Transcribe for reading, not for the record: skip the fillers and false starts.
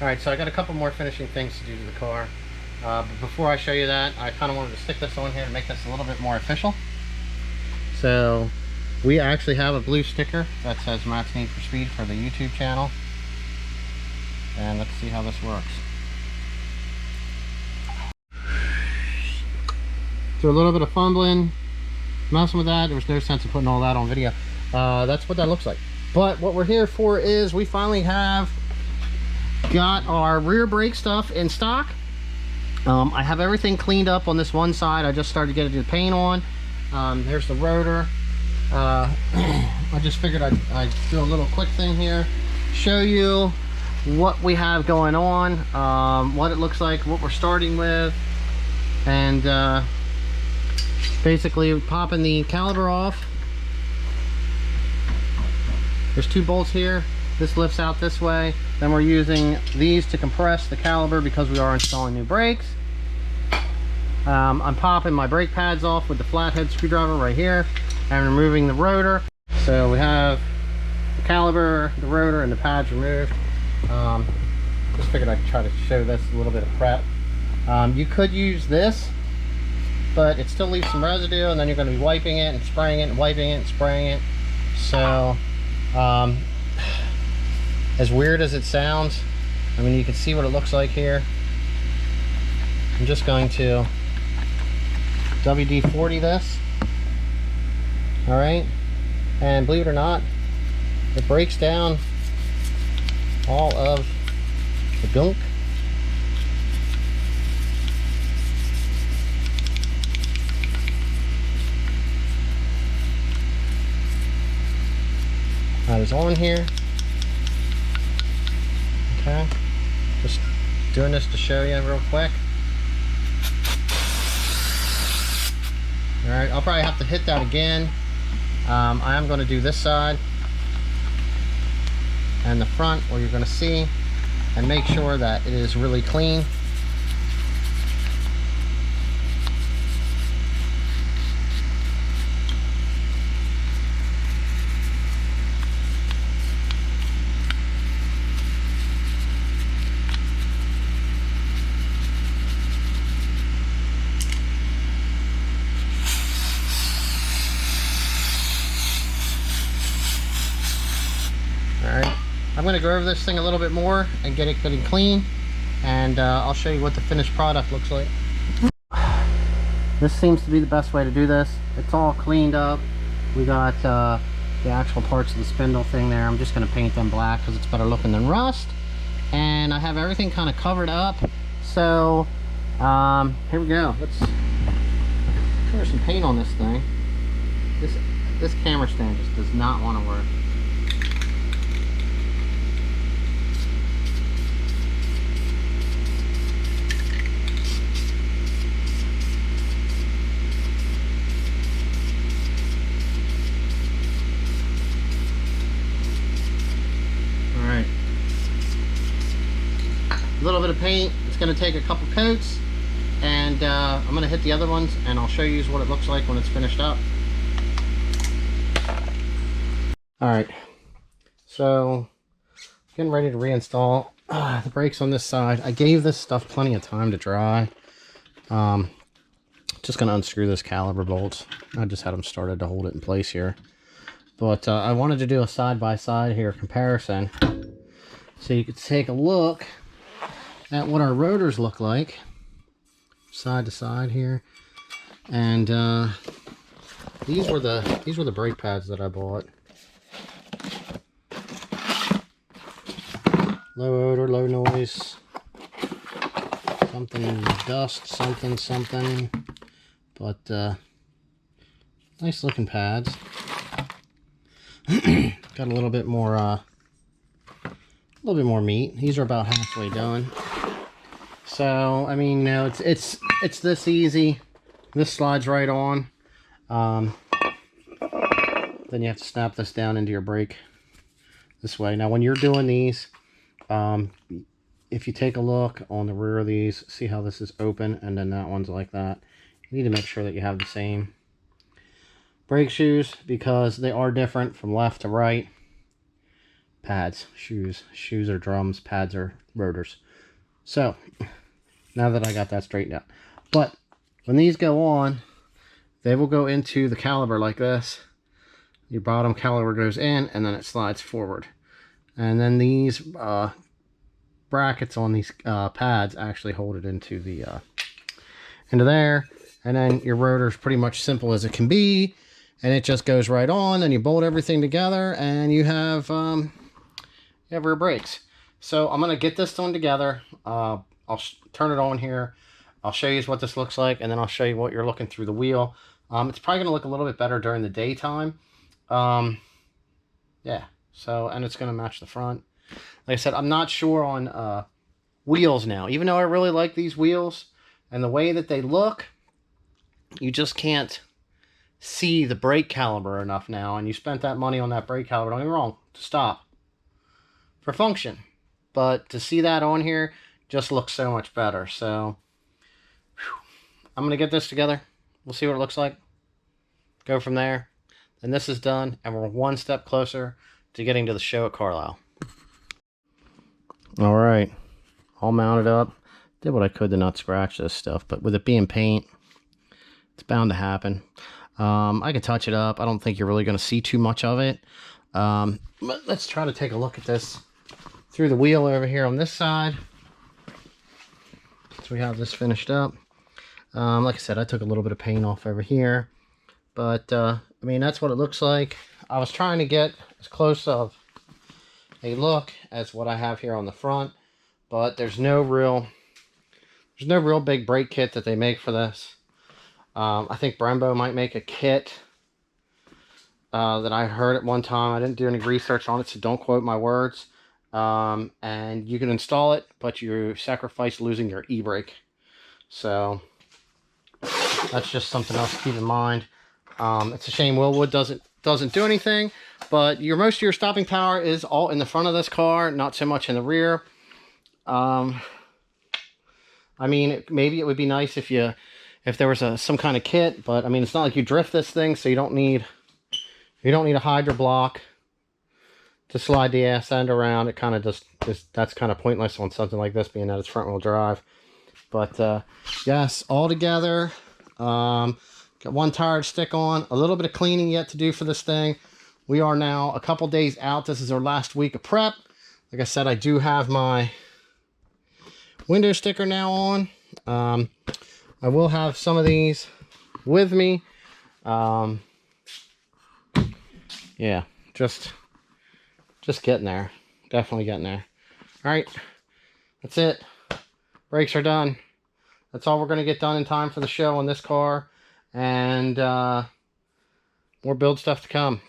Alright, so I got a couple more finishing things to do to the car. But before I show you that, I kind of wanted to stick this on here to make this a little bit more official. So we actually have a blue sticker that says Matt's Need for Speed for the YouTube channel. And let's see how this works. Through a little bit of fumbling, messing with that, there was no sense of putting all that on video. That's what that looks like. But what we're here for is we finally have got our rear brake stuff in stock. I have everything cleaned up on this one side. I just started getting the paint on. There's the rotor. I just figured I'd do a little quick thing here, show you what we have going on, what it looks like, what we're starting with, and basically popping the caliper off. There's 2 bolts here. This lifts out this way. Then we're using these to compress the caliper because we are installing new brakes. I'm popping my brake pads off with the flathead screwdriver right here and removing the rotor. So we have the caliper, the rotor, and the pads removed. Just figured I'd try to show this a little bit of prep. You could use this, but it still leaves some residue, and then you're going to be wiping it and spraying it and wiping it and spraying it. So as weird as it sounds, I mean, you can see what it looks like here. I'm just going to WD-40 this. All right, and believe it or not, it breaks down all of the gunk. That is on here. Okay, just doing this to show you real quick. All right, I'll probably have to hit that again. I am going to do this side and the front, where you're going to see, and make sure that it is really clean. I'm going to go over this thing a little bit more and get it getting clean, and I'll show you what the finished product looks like. This seems to be the best way to do this. It's all cleaned up. We got the actual parts of the spindle thing there. I'm just going to paint them black because it's better looking than rust. And I have everything kind of covered up. So here we go. Let's cover some paint on this thing. This camera stand just does not want to work. A little bit of paint. It's going to take a couple coats, and I'm going to hit the other ones, and I'll show you what it looks like when it's finished up. Alright, so getting ready to reinstall the brakes on this side. I gave this stuff plenty of time to dry. Just going to unscrew this caliper bolts. I just had them started to hold it in place here, but I wanted to do a side-by-side here comparison so you could take a look at what our rotors look like side to side here. And these were the brake pads that I bought. Low odor, low noise, something dust, something, but nice looking pads. Got a little bit more meat. These are about halfway done. So I mean, no, it's this easy. This slides right on. Then you have to snap this down into your brake this way. Now when you're doing these, if you take a look on the rear of these, see how this is open and then that one's like that. You need to make sure that you have the same brake shoes because they are different from left to right. pads. Shoes are drums, pads are rotors. So now that I got that straightened out, but when these go on, they will go into the caliper like this. Your bottom caliper goes in and then it slides forward, and then these brackets on these pads actually hold it into the into there, and then your rotor is pretty much simple as it can be, and it just goes right on, and you bolt everything together and you have rear brakes. So I'm gonna get this one together. I'll turn it on here. I'll show you what this looks like, and then I'll show you what you're looking through the wheel. It's probably gonna look a little bit better during the daytime. Yeah, so, and it's gonna match the front. Like I said, I'm not sure on wheels now. Even though I really like these wheels and the way that they look, you just can't see the brake caliber enough now. And you spent that money on that brake caliber, don't get me wrong, to stop for function. But to see that on here just looks so much better. So I'm going to get this together. We'll see what it looks like. Go from there. And this is done, and we're one step closer to getting to the show at Carlisle. All right, all mounted up. Did what I could to not scratch this stuff, but with it being paint, it's bound to happen. I can touch it up. I don't think you're really going to see too much of it. But let's try to take a look at this through the wheel over here on this side. So we have this finished up. Like I said, I took a little bit of paint off over here, but I mean, that's what it looks like. I was trying to get as close of a look as what I have here on the front, but there's no real big brake kit that they make for this. I think Brembo might make a kit that I heard at one time. I didn't do any research on it, so don't quote my words. And you can install it, but you sacrifice losing your e-brake. So that's just something else to keep in mind. It's a shame Wilwood doesn't do anything, but most of your stopping power is all in the front of this car, not so much in the rear. I mean, maybe it would be nice if there was some kind of kit, but I mean, it's not like you drift this thing, so you don't need a hydro block to slide the ass end around. It kind of just that's kind of pointless on something like this, being that it's front wheel drive. But yes, all together, got one tire to stick on, a little bit of cleaning yet to do for this thing. We are now a couple days out. This is our last week of prep. Like I said, I do have my window sticker now on. I will have some of these with me. Yeah, just getting there. Definitely getting there. All right, that's it. Brakes are done. That's all we're going to get done in time for the show on this car. And more build stuff to come.